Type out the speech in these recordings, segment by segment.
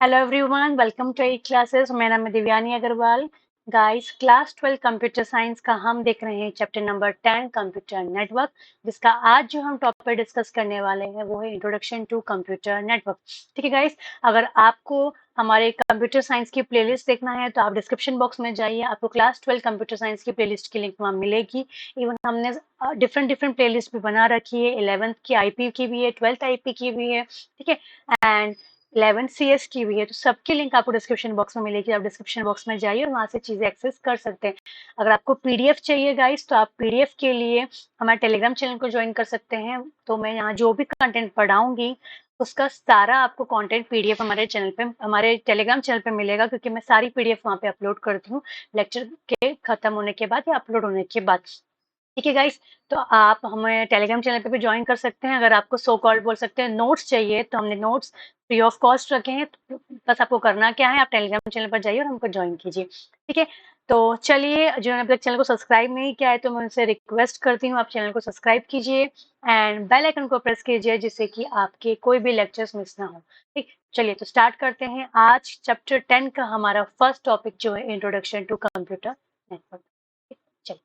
Hello everyone, welcome to E classes. मेरा नाम है Divyani Agarwal. Guys, class 12 computer science का हम देख रहे हैं चैप्टर नंबर 10 कंप्यूटर नेटवर्क, जिसका आज जो हम टॉपिक डिस्कस करने वाले हैं वो है इंट्रोडक्शन टू कंप्यूटर नेटवर्क। ठीक है गाइस, अगर आपको हमारे कंप्यूटर साइंस की प्लेलिस्ट देखना है तो आप डिस्क्रिप्शन बॉक्स में जाइए, आपको क्लास 12 कंप्यूटर साइंस की प्लेलिस्ट की लिंक वहाँ मिलेगी। इवन हमने डिफरेंट डिफरेंट प्लेलिस्ट भी बना रखी है, 11th की आईपी की भी है, 12th आईपी की भी है। ठीक है, एंड 11 सीएस की भी है, तो सबकी लिंक आपको डिस्क्रिप्शन बॉक्स में मिलेगी। आप डिस्क्रिप्शन बॉक्स में जाइए और वहां से चीजें एक्सेस कर सकते हैं। अगर आपको पीडीएफ चाहिए गाइस, तो आप पीडीएफ के लिए हमारे टेलीग्राम चैनल को ज्वाइन कर सकते हैं। तो मैं यहाँ जो भी कंटेंट पढ़ाऊंगी उसका सारा आपको कंटेंट पीडीएफ हमारे चैनल पे, हमारे टेलीग्राम चैनल पे मिलेगा, क्योंकि मैं सारी पीडीएफ वहाँ पे अपलोड करती हूँ लेक्चर के खत्म होने के बाद या अपलोड होने के बाद। ठीक है गाइस, तो आप हमें टेलीग्राम चैनल पे भी ज्वाइन कर सकते हैं। अगर आपको सो कॉल्ड बोल सकते हैं नोट्स चाहिए, तो हमने नोट्स फ्री ऑफ कॉस्ट रखे हैं। तो बस आपको करना क्या है, आप टेलीग्राम चैनल पर जाइए और हमको ज्वाइन कीजिए। ठीक है, तो चलिए, जिन्होंने अभी तक चैनल को सब्सक्राइब नहीं किया है तो मैं उनसे रिक्वेस्ट करती हूँ आप चैनल को सब्सक्राइब कीजिए एंड बेल आइकन को प्रेस कीजिए, जिससे कि आपके कोई भी लेक्चर्स मिस ना हो। ठीक, चलिए तो स्टार्ट करते हैं। आज चैप्टर 10 का हमारा फर्स्ट टॉपिक जो है इंट्रोडक्शन टू कंप्यूटर नेटवर्क। चलिए,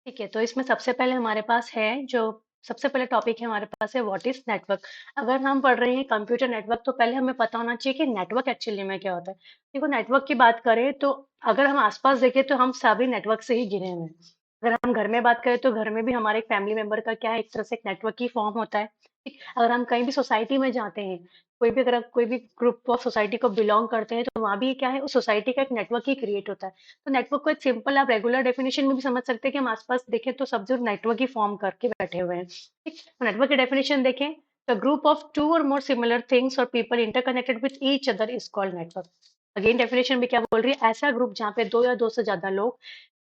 ठीक है, तो इसमें सबसे पहले हमारे पास है जो सबसे पहले टॉपिक है हमारे पास है व्हाट इज नेटवर्क। अगर हम पढ़ रहे हैं कंप्यूटर नेटवर्क तो पहले हमें पता होना चाहिए कि नेटवर्क एक्चुअली में क्या होता है। देखो, नेटवर्क की बात करें तो अगर हम आसपास देखें तो हम सभी नेटवर्क से ही घिरे हुए हैं। अगर हम घर में बात करें तो घर में भी हमारे एक फैमिली मेंबर का क्या है, एक तरह से एक नेटवर्क ही फॉर्म होता है। ठीक, अगर हम कहीं भी सोसाइटी में जाते हैं, कोई भी अगर कोई भी ग्रुप ऑफ सोसाइटी को बिलोंग करते हैं तो वहां भी क्या है, उस सोसाइटी का एक नेटवर्क ही क्रिएट होता है। तो नेटवर्क को एक सिंपल आप रेगुलर डेफिनेशन में भी समझ सकते हैं कि हम आसपास देखें तो सब जो नेटवर्क ही फॉर्म करके बैठे हुए हैं। ठीक, तो नेटवर्क की डेफिनेशन देखें तो ग्रुप ऑफ टू और मोर सिमिलर थिंग्स और people interconnected with each other is called network. Again definition भी क्या बोल रही है, ऐसा ग्रुप जहाँ पे दो या दो से ज्यादा लोग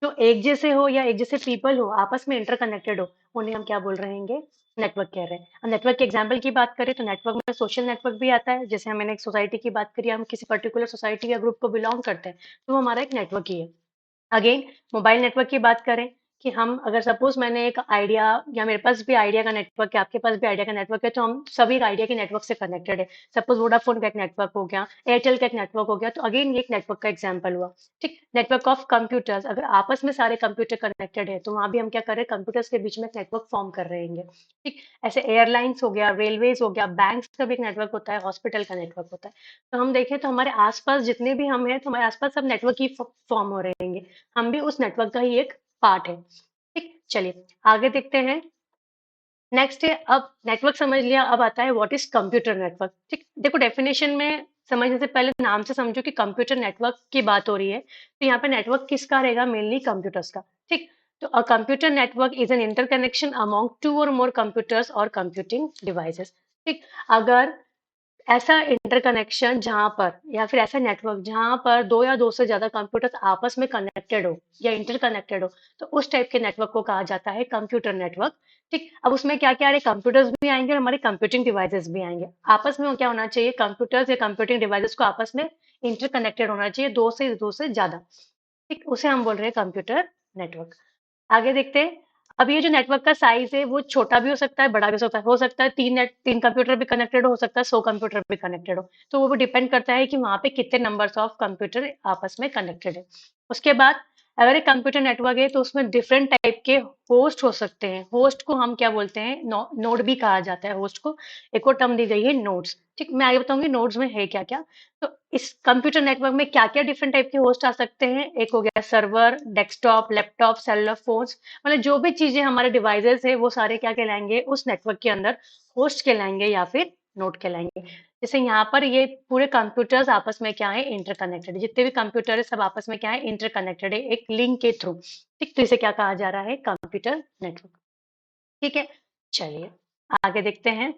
जो एक जैसे हो या एक जैसे पीपल हो, आपस में इंटरकनेक्टेड हो, उन्हें हम क्या बोल रहे हैं, नेटवर्क कह रहे हैं। अब नेटवर्क के एग्जाम्पल की बात करें तो नेटवर्क में सोशल नेटवर्क भी आता है। जैसे हमने एक सोसाइटी की बात करी, हम किसी पर्टिकुलर सोसाइटी या ग्रुप को बिलोंग करते हैं, तो वो हमारा एक नेटवर्क ही है। अगेन मोबाइल नेटवर्क की बात करें कि हम अगर सपोज मैंने एक आइडिया या मेरे पास भी आइडिया का नेटवर्क है, आपके पास भी आइडिया का नेटवर्क है, तो हम सभी आइडिया के नेटवर्क से कनेक्टेड है। सपोज वोडाफोन का एक नेटवर्क हो गया, एयरटेल का एक नेटवर्क हो गया, तो अगेन ये एक नेटवर्क का एग्जाम्पल हुआ। ठीक, नेटवर्क ऑफ कंप्यूटर्स, अगर आपस में सारे कंप्यूटर कनेक्टेड है तो वहां भी हम क्या कर रहे हैं, कंप्यूटर्स के बीच में एक नेटवर्क फॉर्म कर रहे हैं। ठीक, ऐसे एयरलाइंस हो गया, रेलवेज हो गया, बैंक का भी एक नेटवर्क होता है, हॉस्पिटल का नेटवर्क होता है। तो हम देखें तो हमारे आसपास जितने भी हम हैं, तो हमारे आसपास सब नेटवर्क ही फॉर्म हो रहे हैं। हम भी उस नेटवर्क का ही एक पार्ट है। ठीक, चलिए आगे देखते हैं। नेक्स्ट है, अब नेटवर्क समझ लिया, अब आता है व्हाट इज कंप्यूटर नेटवर्क। ठीक, देखो डेफिनेशन में समझने से पहले नाम से समझो कि कंप्यूटर नेटवर्क की बात हो रही है, तो यहाँ पे नेटवर्क किसका रहेगा, मेनली कंप्यूटर्स का। ठीक, तो a computer network is an interconnection among two और मोर कंप्यूटर्स और कंप्यूटिंग डिवाइसेस। ठीक, अगर ऐसा इंटरकनेक्शन जहां पर या फिर ऐसा नेटवर्क जहां पर दो या दो से ज्यादा कंप्यूटर्स आपस में कनेक्टेड हो या इंटरकनेक्टेड हो, तो उस टाइप के नेटवर्क को कहा जाता है कंप्यूटर नेटवर्क। ठीक, अब उसमें क्या क्या आ रहे, कंप्यूटर्स भी आएंगे और हमारे कंप्यूटिंग डिवाइसेस भी आएंगे। आपस में क्या होना चाहिए, कंप्यूटर्स या कंप्यूटिंग डिवाइसेस को आपस में इंटरकनेक्टेड होना चाहिए, दो से ज्यादा। ठीक, उसे हम बोल रहे हैं कंप्यूटर नेटवर्क। आगे देखते हैं। अब ये जो नेटवर्क का साइज है वो छोटा भी हो सकता है, बड़ा भी हो सकता है तीन कंप्यूटर भी कनेक्टेड हो सकता है, 100 कंप्यूटर भी कनेक्टेड हो। तो वो भी डिपेंड करता है कि वहां पे कितने नंबर्स ऑफ कंप्यूटर आपस में कनेक्टेड है। उसके बाद अगर एक कंप्यूटर नेटवर्क है तो उसमें डिफरेंट टाइप के होस्ट हो सकते हैं। होस्ट को हम क्या बोलते हैं, नोड भी कहा जाता है होस्ट को। एक और टर्म दी गई है नोड्स। ठीक, मैं आगे बताऊंगी नोड्स में है क्या क्या। तो इस कंप्यूटर नेटवर्क में क्या क्या डिफरेंट टाइप के होस्ट आ सकते हैं, एक हो गया server, desktop, laptop, cellular phones. मतलब जो भी चीजें हमारे डिवाइसेस है वो सारे क्या कहलाएंगे, उस नेटवर्क के अंदर होस्ट कहलाएंगे या फिर नोड कहलाएंगे। जैसे यहाँ पर ये पूरे कंप्यूटर्स आपस में क्या है, इंटरकनेक्टेड है। जितने भी कंप्यूटर है सब आपस में क्या है, इंटरकनेक्टेड है एक लिंक के थ्रू। ठीक, तो इसे क्या कहा जा रहा है, कंप्यूटर नेटवर्क। ठीक है, चलिए आगे देखते हैं।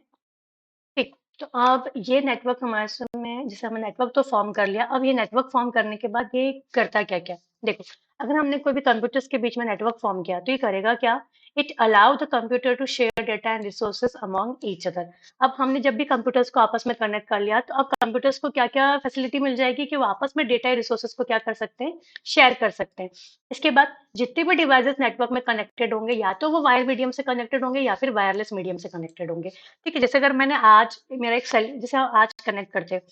ठीक, तो अब ये नेटवर्क हमारे में, जैसे हमने नेटवर्क तो फॉर्म कर लिया, अब ये नेटवर्क फॉर्म करने के बाद ये करता क्या क्या। देखो, अगर हमने कोई भी कंप्यूटर्स के बीच में नेटवर्क फॉर्म किया तो ये करेगा क्या, it allow the computer to share data and resources among each other. अब हमने जब भी कंप्यूटर्स को आपस में कनेक्ट कर लिया तो अब कंप्यूटर्स को क्या क्या फैसिलिटी मिल जाएगी कि वो आपस में डेटा रिसोर्सेज को क्या कर सकते हैं, शेयर कर सकते हैं। इसके बाद जितने भी डिवाइसेस नेटवर्क में कनेक्टेड होंगे, या तो वो वायर मीडियम से कनेक्टेड होंगे या फिर वायरलेस मीडियम से कनेक्टेड होंगे। ठीक है, जैसे अगर मैंने आज मेरा एक सेल जैसे हम आज कनेक्ट करते हैं,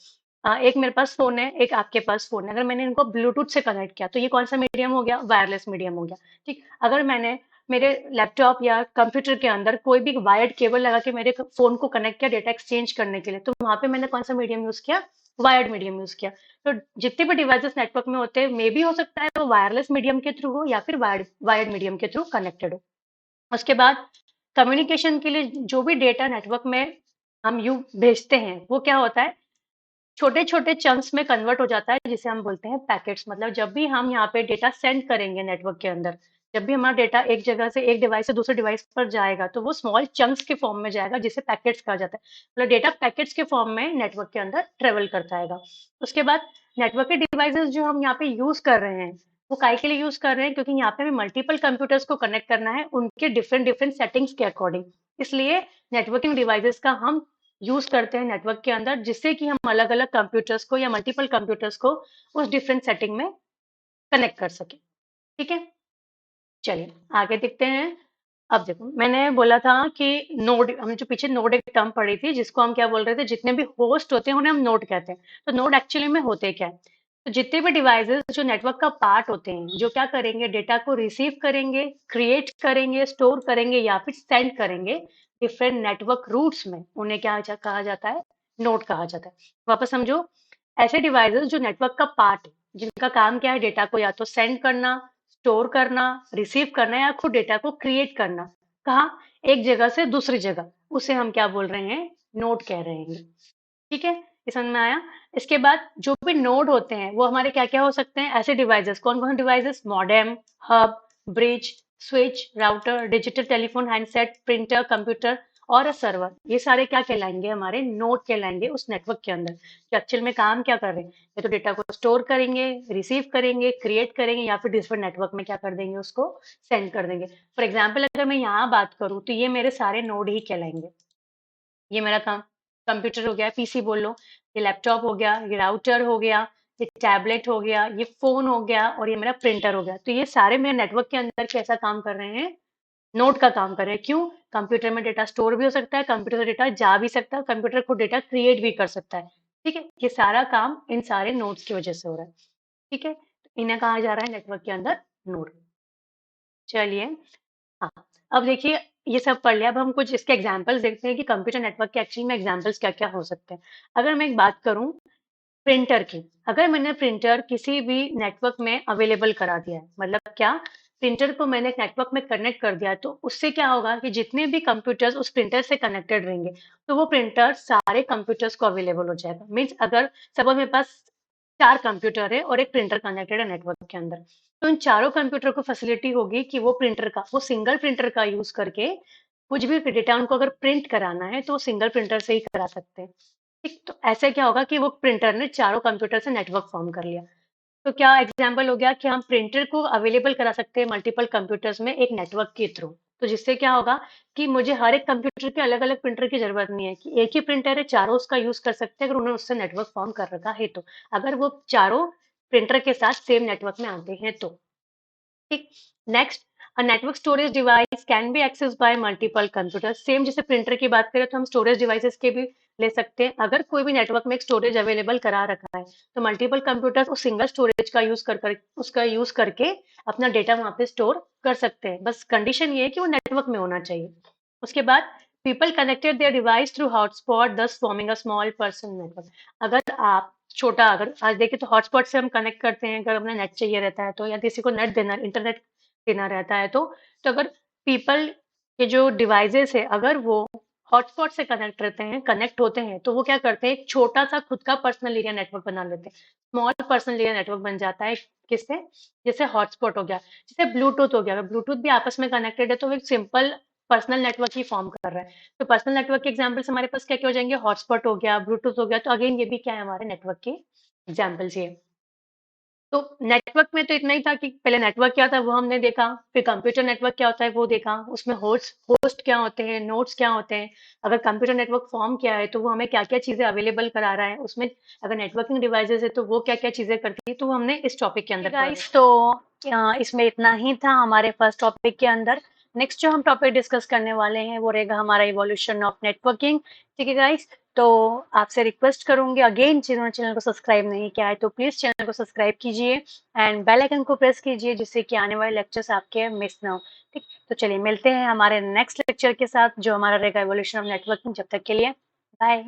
एक मेरे पास फ़ोन है, एक आपके पास फ़ोन है। अगर मैंने इनको ब्लूटूथ से कनेक्ट किया, तो ये कौन-सा मीडियम हो गया? वायरलेस मीडियम हो गया, ठीक। अगर मैंने मेरे लैपटॉप या कंप्यूटर के अंदर कोई भी वायर्ड केबल लगा के मेरे क फ़ोन को कनेक्ट किया डेटा एक्सचेंज करने के लिए, तो वहाँ पे मैंने कौन-सा मीडियम यूज़ किया? वायर्ड मीडियम यूज़ किया। तो जितने भी डिवाइसेज़ नेटवर्क में होते हैं, मेबी हो सकता है वो वायरलेस मीडियम के थ्रू हो या फिर वायर्ड वायर्ड मीडियम के थ्रू कनेक्टेड हो। उसके बाद कम्युनिकेशन के लिए जो भी डेटा नेटवर्क में हम भेजते हैं, वो क्या होता है, छोटे-छोटे चंक्स में कन्वर्ट हो जाता है, जिसे हम बोलते हैं पैकेट्स। मतलब जब भी हम यहाँ पे डेटा सेंड करेंगे नेटवर्क के अंदर, जब भी हमारा डेटा एक जगह से एक डिवाइस से दूसरे डिवाइस पर जाएगा, तो वो स्मॉल चंक्स के फॉर्म में जाएगा, जिसे पैकेट्स कहा जाता है। मतलब डेटा पैकेट्स के फॉर्म में नेटवर्क के अंदर ट्रेवल करता आएगा। उसके बाद नेटवर्क के डिवाइसेस जो हम यहाँ पे यूज़ कर रहे हैं, वो काहे के लिए यूज़ कर रहे हैं? क्योंकि यहाँ पे हमें मल्टीपल कंप्यूटर्स को कनेक्ट करना है, उनके डिफरेंट डिफरेंट सेटिंग्स के अकॉर्डिंग। इसलिए नेटवर्किंग डिवाइसेस का हम यूज़ करते हैं नेटवर्क के अंदर, जिससे कि हम अलग-अलग कंप्यूटर्स को या मल्टीपल कंप्यूटर्स को उस डिफरेंट सेटिंग में कनेक्ट कर सकें। ठीक है? चलिए आगे देखते हैं। अब देखो, मैंने बोला था कि नोड, हम जो पीछे नोड एक टर्म पढ़ी थी, जिसको हम क्या बोल रहे थे, जितने भी होस्ट होते हैं उन्हें हम नोड कहते हैं। तो नोड एक्चुअली में होते क्या है? तो जितने भी डिवाइसेस जो नेटवर्क का पार्ट होते हैं, जो क्या करेंगे, डेटा को रिसीव करेंगे, क्रिएट करेंगे, स्टोर करेंगे या फिर सेंड करेंगे डिफरेंट नेटवर्क रूट्स में, उन्हें क्या कहा जाता है? नोड कहा जाता है। वापस समझो, ऐसे डिवाइसेस जो नेटवर्क का पार्ट है, जिनका काम क्या है, डेटा को या तो सेंड करना, स्टोर करना, रिसीव करना या खुद डेटा को क्रिएट करना। कहाँ? एक जगह से दूसरी जगह। उसे हम क्या बोल रहे हैं? नोड कह रहे हैं। ठीक है? ये समझ में आया? इसके बाद जो भी नोड होते हैं, वो हमारे क्या-क्या हो सकते हैं? ऐसे डिवाइसेस, कौन-कौन से devices? Modem, hub, bridge, switch, router, digital telephone, handset, printer, computer और सर्वर। ये सारे क्या कहलाएँगे? हमारे नोड कहलाएँगे उस नेटवर्क के अंदर। जो एक्चुअल में काम क्या कर रहे हैं? या तो डेटा को स्टोर करेंगे, रिसीव करेंगे, क्रिएट करेंगे या फिर डिफरेंट नेटवर्क में क्या कर देंगे? उसको सेंड कर देंगे। फॉर एग्जाम्पल अगर मैं यहाँ बात करूँ, तो ये मेरे सारे नोड ही कहलाएँगे। ये मेरा कंप्यूटर हो गया, पीसी बोल लो, ये लैपटॉप हो गया, ये राउटर हो गया, ये टैबलेट हो गया, ये फ़ोन हो गया और ये मेरा प्रिंटर हो गया। तो ये सारे मेरे नेटवर्क के अंदर कैसा काम कर रहे हैं? नोड का काम कर रहे हैं। क्यों? कंप्यूटर में डेटा स्टोर भी हो सकता है, कंप्यूटर से डेटा जा भी सकता है, कंप्यूटर खुद डेटा क्रिएट भी कर सकता है। ठीक है? ये सारा काम इन सारे नोड्स की वजह से हो रहा है। ठीक है? इन्हें कहा जा रहा है नेटवर्क के अंदर नोड। चलिए, हाँ, अब देखिए, ये सब पढ़ लिया, अब हम कुछ इसके एग्जांपल्स देखते हैं कि कंप्यूटर नेटवर्क के एक्चुअली में एग्जांपल्स क्या-क्या हो सकते हैं। अगर मैं एक बात करूँ प्रिंटर की, अगर मैंने प्रिंटर किसी भी नेटवर्क में अवेलेबल करा दिया है, मतलब क्या? प्रिंटर को मैंने एक नेटवर्क में कनेक्ट कर दिया है, तो उससे क्या होगा कि जितने भी कंप्यूटर्स उस प्रिंटर से कनेक्टेड रहेंगे, तो वो प्रिंटर सारे कंप्यूटर्स को अवेलेबल हो जाएगा। मीन्स अगर सपोज़ मेरे पास 4 कंप्यूटर है और एक प्रिंटर कनेक्टेड है नेटवर्क के अंदर, तो इन चारों कंप्यूटर को फैसिलिटी होगी कि वो सिंगल प्रिंटर का यूज़ करके कुछ भी डेटा उनको अगर प्रिंट कराना है, तो वो सिंगल प्रिंटर से ही करा सकते हैं। ठीक, तो ऐसे क्या होगा कि वो प्रिंटर ने चारों कंप्यूटर से नेटवर्क फॉर्म कर लिया। तो क्या एग्जाम्पल हो गया कि हम प्रिंटर को अवेलेबल करा सकते हैं मल्टीपल कंप्यूटर्स में एक नेटवर्क के थ्रू। तो जिससे क्या होगा कि मुझे हर एक कंप्यूटर के अलग-अलग प्रिंटर की ज़रूरत नहीं है, कि एक ही प्रिंटर है, चारों उसका यूज़ कर सकते हैं अगर उन्होंने उससे नेटवर्क फॉर्म कर रखा है तो। अगर वो चारों प्रिंटर के साथ सेम नेटवर्क में आते हैं तो। ठीक, next, a network storage device can be access by multiple computer. Same जैसे प्रिंटर की बात करें तो हम स्टोरेज डिवाइसेस के भी ले सकते हैं। अगर कोई भी नेटवर्क में एक स्टोरेज अवेलेबल करा रखा है, तो मल्टीपल कंप्यूटर्स उस सिंगल स्टोरेज का यूज़ कर उसका यूज़ करके अपना डेटा वहाँ पे स्टोर कर सकते हैं। बस कंडीशन ये है कि वो नेटवर्क में होना चाहिए। उसके बाद people connected their device through hotspot thus forming a small personal network. अगर आप छोटा, अगर आज देखें तो हॉटस्पॉट से हम कनेक्ट करते हैं, अगर हमें नेट चाहिए रहता है तो, या किसी को नेट देना, इंटरनेट देना रहता है तो अगर पीपल के जो डिवाइसेस है, अगर वो हॉटस्पॉट से कनेक्ट रहते हैं, कनेक्ट होते हैं, तो वो क्या करते हैं, एक छोटा सा खुद का पर्सनल एरिया नेटवर्क बना लेते हैं। स्मॉल पर्सनल एरिया नेटवर्क बन जाता है किससे? जैसे हॉटस्पॉट हो गया, जैसे ब्लूटूथ हो गया। अगर ब्लूटूथ भी आपस में कनेक्टेड है तो वो एक सिंपल पर्सनल नेटवर्क ही फॉर्म कर रहा है। तो पर्सनल नेटवर्क के एग्जांपल्स हमारे पास क्या-क्या हो जाएँगे? हॉटस्पॉट हो गया, ब्लूटूथ हो गया, तो अगेन ये भी क्या है, हमारे नेटवर्क के एग्जांपल्स ही है। तो नेटवर्क में तो इतना ही था कि पहले नेटवर्क क्या था वो हमने देखा, फिर कंप्यूटर नेटवर्क क्या होता है वो देखा, उसमें होस्ट होस्ट क्या होते हैं, नोड्स क्या होते हैं, अगर कंप्यूटर नेटवर्क फॉर्म किया है तो वो हमें क्या-क्या चीज़ें अवेलेबल करा रहा है, उसमें अगर नेटवर्किंग डिवाइसेज़ है तो वो क्या-क्या चीज़ें करती है, तो वो हमने इस टॉपिक के अंदर पढ़ा। गाइस, तो इसमें इतना ही था हमारे फर्स्ट टॉपिक के अंदर। नेक्स्ट जो हम टॉपिक डिस्कस करने वाले हैं वो रहेगा हमारा इवोल्यूशन ऑफ नेटवर्किंग। ठीक है गाइस, तो आपसे रिक्वेस्ट करूंगी अगेन, जिन्होंने चैनल को सब्सक्राइब नहीं किया है तो प्लीज चैनल को सब्सक्राइब कीजिए एंड बेल आइकन को प्रेस कीजिए, जिससे कि आने वाले लेक्चर्स आपके मिस ना हो। ठीक, तो चलिए मिलते हैं हमारे नेक्स्ट लेक्चर के साथ जो हमारा रहेगा इवोल्यूशन ऑफ नेटवर्किंग। जब तक के लिए बाय।